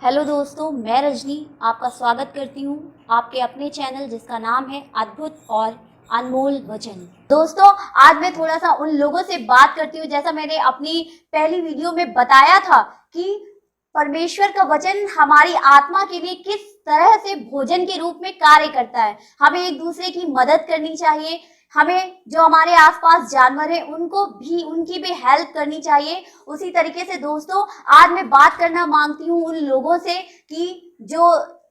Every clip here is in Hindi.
हेलो दोस्तों, मैं रजनी आपका स्वागत करती हूँ आपके अपने चैनल जिसका नाम है अद्भुत और अनमोल वचन। दोस्तों, आज मैं थोड़ा सा उन लोगों से बात करती हूँ, जैसा मैंने अपनी पहली वीडियो में बताया था कि परमेश्वर का वचन हमारी आत्मा के लिए किस तरह से भोजन के रूप में कार्य करता है। हमें एक दूसरे की मदद करनी चाहिए, हमें जो हमारे आसपास जानवर हैं उनकी भी हेल्प करनी चाहिए। उसी तरीके से दोस्तों, आज मैं बात करना मांगती हूँ उन लोगों से कि जो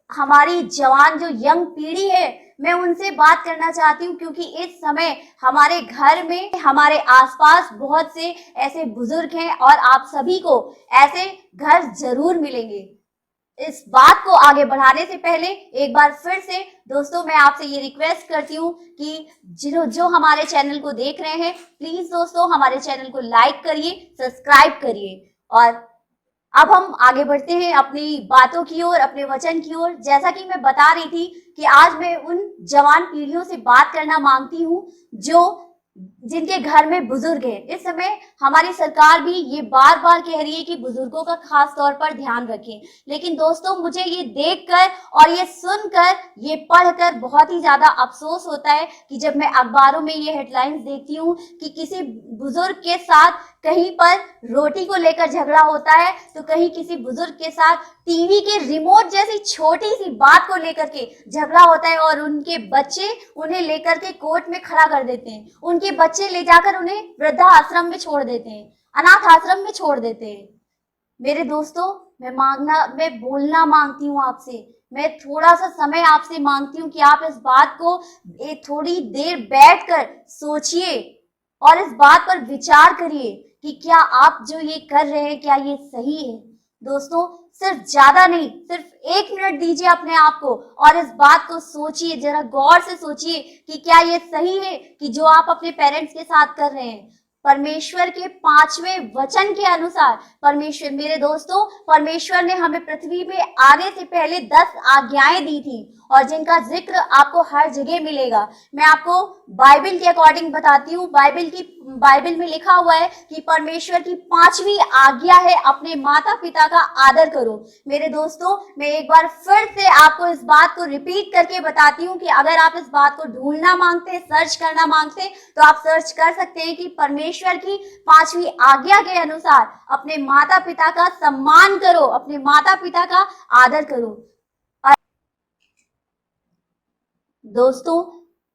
हमारी जवान जो यंग पीढ़ी है, मैं उनसे बात करना चाहती हूँ, क्योंकि इस समय हमारे घर में हमारे आसपास बहुत से ऐसे बुजुर्ग हैं और आप सभी को ऐसे घर जरूर मिलेंगे। इस बात को आगे बढ़ाने से पहले एक बार फिर से दोस्तों मैं आपसे ये रिक्वेस्ट करती हूँ कि जो हमारे चैनल को देख रहे हैं, प्लीज दोस्तों हमारे चैनल को लाइक करिए, सब्सक्राइब करिए। और अब हम आगे बढ़ते हैं अपनी बातों की ओर, अपने वचन की ओर। जैसा कि मैं बता रही थी कि आज मैं उन जवान पीढ़ियों से बात करना मांगती हूँ जिनके घर में बुजुर्ग हैं। इस समय हमारी सरकार भी ये बार बार कह रही है कि बुजुर्गों का खास तौर पर ध्यान रखें, लेकिन दोस्तों मुझे ये देखकर और ये सुनकर, ये पढ़कर बहुत ही ज्यादा अफसोस होता है कि जब मैं अखबारों में ये हेडलाइंस देखती हूँ कि किसी बुजुर्ग के साथ कहीं पर रोटी को लेकर झगड़ा होता है, तो कहीं किसी बुजुर्ग के साथ टीवी के रिमोट जैसी छोटी सी बात को लेकर के झगड़ा होता है और उनके बच्चे उन्हें लेकर के कोर्ट में खड़ा कर देते हैं। उनके बच्चे ले जाकर उन्हें वृद्धा आश्रम में छोड़ देते हैं, अनाथ आश्रम में छोड़ देते हैं। मेरे दोस्तों, मैं बोलना मांगती हूँ आपसे, मैं थोड़ा सा समय आपसे मांगती हूँ कि आप इस बात को थोड़ी देर बैठकर सोचिए और इस बात पर विचार करिए कि क्या आप जो ये कर रहे हैं, क्या ये सही है। दोस्तों, सिर्फ ज्यादा नहीं, सिर्फ 1 मिनट दीजिए अपने आप को और इस बात को सोचिए, जरा गौर से सोचिए कि क्या ये सही है कि जो आप अपने पेरेंट्स के साथ कर रहे हैं। परमेश्वर के 5वें वचन के अनुसार मेरे दोस्तों, परमेश्वर ने हमें पृथ्वी में आने से पहले 10 आज्ञाएं दी थी और जिनका जिक्र आपको हर जगह मिलेगा। मैं आपको बाइबल के अकॉर्डिंग बताती हूँ। बाइबल में लिखा हुआ है कि परमेश्वर की 5वीं आज्ञा है, अपने माता पिता का आदर करो। मेरे दोस्तों, मैं एक बार फिर से आपको इस बात को रिपीट करके बताती हूँ कि अगर आप इस बात को ढूंढना मांगते हैं, सर्च करना मांगते हैं, तो आप सर्च कर सकते हैं कि परमेश्वर की 5वीं आज्ञा के अनुसार अपने माता पिता का सम्मान करो, अपने माता पिता का आदर करो। दोस्तों,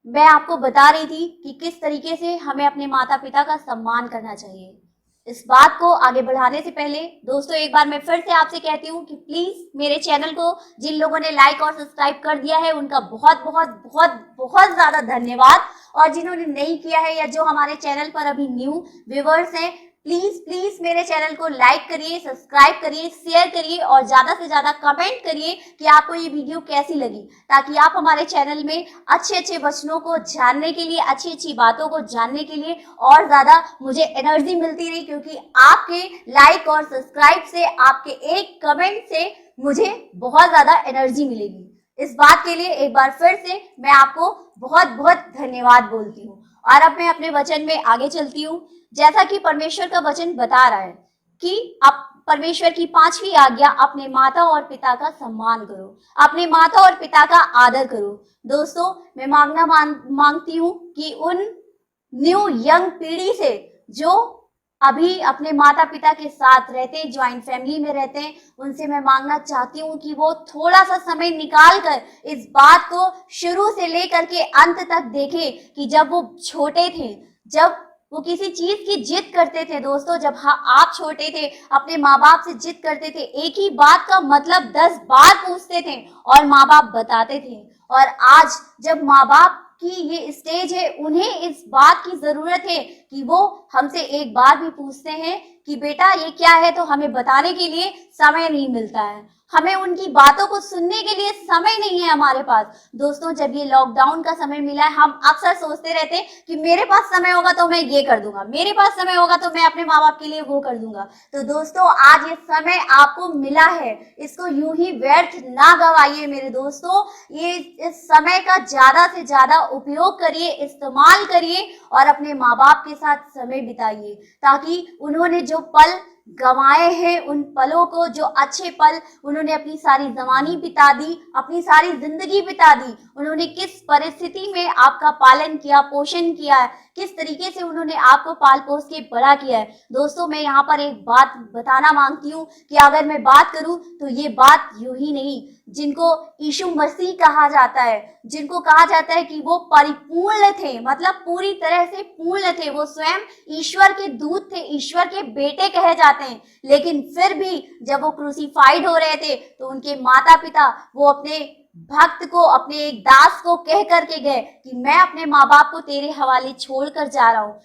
मैं आपको बता रही थी कि किस तरीके से हमें अपने माता पिता का सम्मान करना चाहिए। इस बात को आगे बढ़ाने से पहले दोस्तों एक बार मैं फिर से आपसे कहती हूँ कि प्लीज मेरे चैनल को जिन लोगों ने लाइक और सब्सक्राइब कर दिया है उनका बहुत बहुत बहुत बहुत ज्यादा धन्यवाद, और जिन्होंने नहीं किया है या जो हमारे चैनल पर अभी न्यू व्यूअर्स हैं, प्लीज प्लीज मेरे चैनल को लाइक करिए, सब्सक्राइब करिए, शेयर करिए और ज्यादा से ज्यादा कमेंट करिए कि आपको ये वीडियो कैसी लगी, ताकि आप हमारे चैनल में अच्छे अच्छे वचनों को जानने के लिए, अच्छी अच्छी बातों को जानने के लिए और ज्यादा मुझे एनर्जी मिलती रही, क्योंकि आपके लाइक और सब्सक्राइब से, आपके एक कमेंट से मुझे बहुत ज्यादा एनर्जी मिलेगी। इस बात के लिए एक बार फिर से मैं आपको बहुत बहुत धन्यवाद बोलती हूँ। और अब मैं अपने वचन में आगे चलती हूँ। जैसा कि परमेश्वर का वचन बता रहा है कि आप परमेश्वर की 5वीं आज्ञा, अपने माता और पिता का सम्मान करो, अपने माता और पिता का आदर करो। दोस्तों, मैं मांगती हूँ कि उन न्यू यंग पीढ़ी से जो अभी अपने माता पिता के साथ रहते हैं, ज्वाइंट फैमिली में रहते हैं, उनसे मैं मांगना चाहती हूँ कि वो थोड़ा सा समय निकाल कर इस बात को शुरू से लेकर के अंत तक देखें कि जब वो छोटे थे, जब वो किसी चीज की जिद करते थे। दोस्तों, जब आप छोटे थे, अपने माँ बाप से जिद करते थे, एक ही बात का मतलब 10 बार पूछते थे और माँ बाप बताते थे। और आज जब माँ बाप की ये स्टेज है, उन्हें इस बात की जरूरत है कि वो हमसे एक बार भी पूछते हैं कि बेटा ये क्या है, तो हमें बताने के लिए समय नहीं मिलता है, हमें उनकी बातों को सुनने के लिए समय नहीं है हमारे पास। दोस्तों, जब ये लॉकडाउन का समय मिला है, हम अक्सर सोचते रहते हैं कि मेरे पास समय होगा तो मैं ये कर दूंगा, मेरे पास समय होगा तो मैं अपने माँ बाप के लिए वो कर दूंगा। तो दोस्तों, आज ये समय आपको मिला है, इसको यूं ही व्यर्थ ना गवाइए मेरे दोस्तों। इस समय का ज्यादा से ज्यादा उपयोग करिए, इस्तेमाल करिए और अपने माँ बाप के साथ समय बिताइए, ताकि उन्होंने जो पल गंवाए हैं उन पलों को, जो अच्छे पल उन्होंने अपनी सारी जवानी बिता दी, अपनी सारी जिंदगी बिता दी। उन्होंने किस परिस्थिति में आपका पालन किया, पोषण किया है, किस तरीके से उन्होंने आपको पाल पोस के बड़ा किया है। दोस्तों, मैं यहाँ पर एक बात बताना मांगती हूँ कि अगर मैं बात करूँ तो ये बात यूं ही नहीं, जिनको यीशु मसीह कहा जाता है, जिनको कहा जाता है कि वो परिपूर्ण थे, मतलब पूरी तरह से पूर्ण थे, वो स्वयं ईश्वर के दूत थे, ईश्वर के बेटे कहे जाते हैं, लेकिन फिर भी जब वो क्रूसीफाइड हो रहे थे तो उनके माता पिता वो अपने भक्त को, अपने एक दास को कह करके गए कि मैं अपने माँ बाप को तेरे हवाले छोड़कर जा रहा हूँ।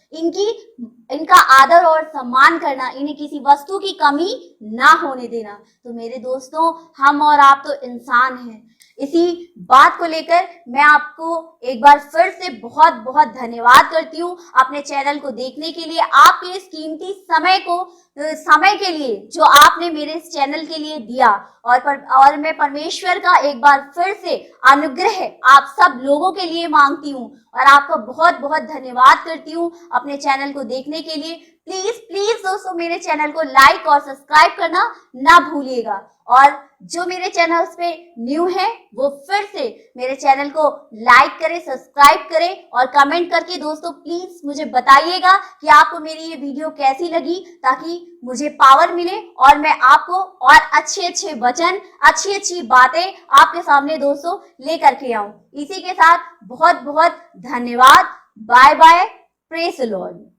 इनका आदर और सम्मान करना, इन्हें किसी वस्तु की कमी ना होने देना। तो मेरे दोस्तों, हम और आप तो इंसान हैं। इसी बात को लेकर मैं आपको एक बार फिर से बहुत बहुत धन्यवाद करती हूँ अपने चैनल को देखने के लिए, आपके इस कीमती समय के लिए जो आपने मेरे इस चैनल के लिए दिया। और मैं परमेश्वर का एक बार फिर से अनुग्रह आप सब लोगों के लिए मांगती हूँ और आपका बहुत बहुत धन्यवाद करती हूँ अपने चैनल को देखने के लिए। प्लीज प्लीज दोस्तों, मेरे चैनल को लाइक और सब्सक्राइब करना ना भूलिएगा। और जो मेरे चैनल्स पे न्यू है वो फिर से मेरे चैनल को लाइक करें, सब्सक्राइब करें और कमेंट करके दोस्तों प्लीज मुझे बताइएगा कि आपको मेरी ये वीडियो कैसी लगी, ताकि मुझे पावर मिले और मैं आपको और अच्छे अच्छे वचन, अच्छी अच्छी बातें आपके सामने दोस्तों लेकर के आऊं। इसी के साथ बहुत बहुत धन्यवाद। Bye bye. Praise the Lord.